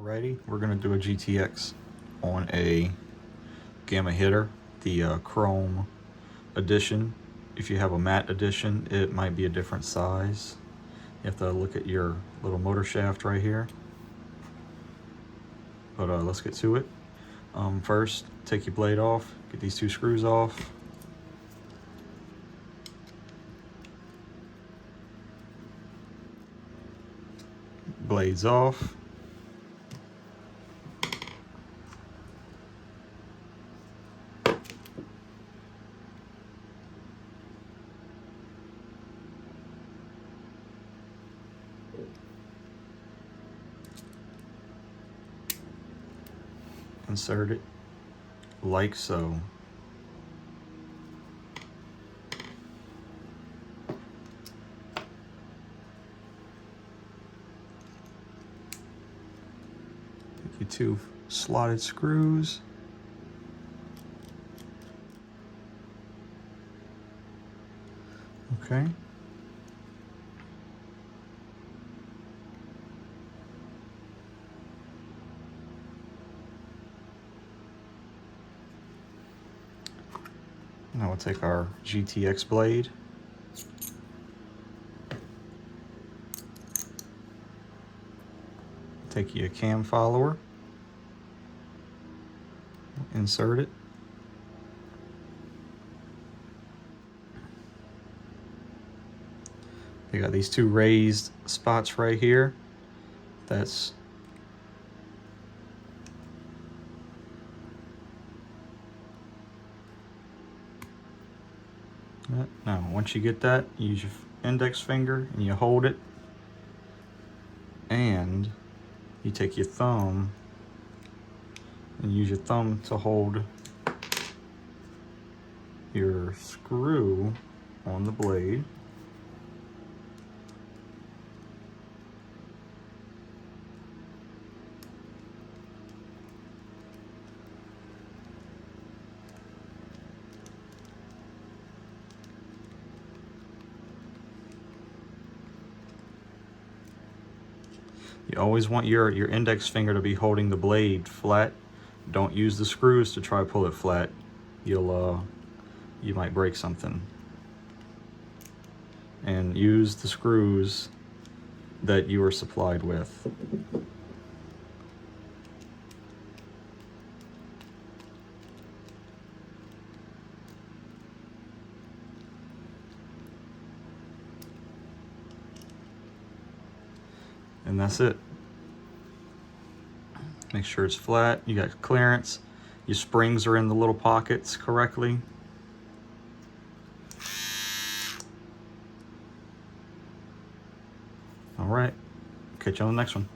Alrighty, we're gonna do a GTX on a Gamma hitter, the chrome edition. If you have a matte edition, it might be a different size. You have to look at your little motor shaft right here. But let's get to it. First, take your blade off, get these two screws off. Blades off. Insert it like so. Take your two slotted screws. Okay. Now we'll take our GTX blade. Take your cam follower. Insert it. You got these two raised spots right here. That's now, once you get that, you use your index finger and you hold it, and you take your thumb and use your thumb to hold your screw on the blade. You always want your index finger to be holding the blade flat. Don't use the screws to try to pull it flat. You might break something. And use the screws that you are supplied with. And that's it. Make sure it's flat, you got clearance, your springs are in the little pockets correctly. All right, catch you on the next one.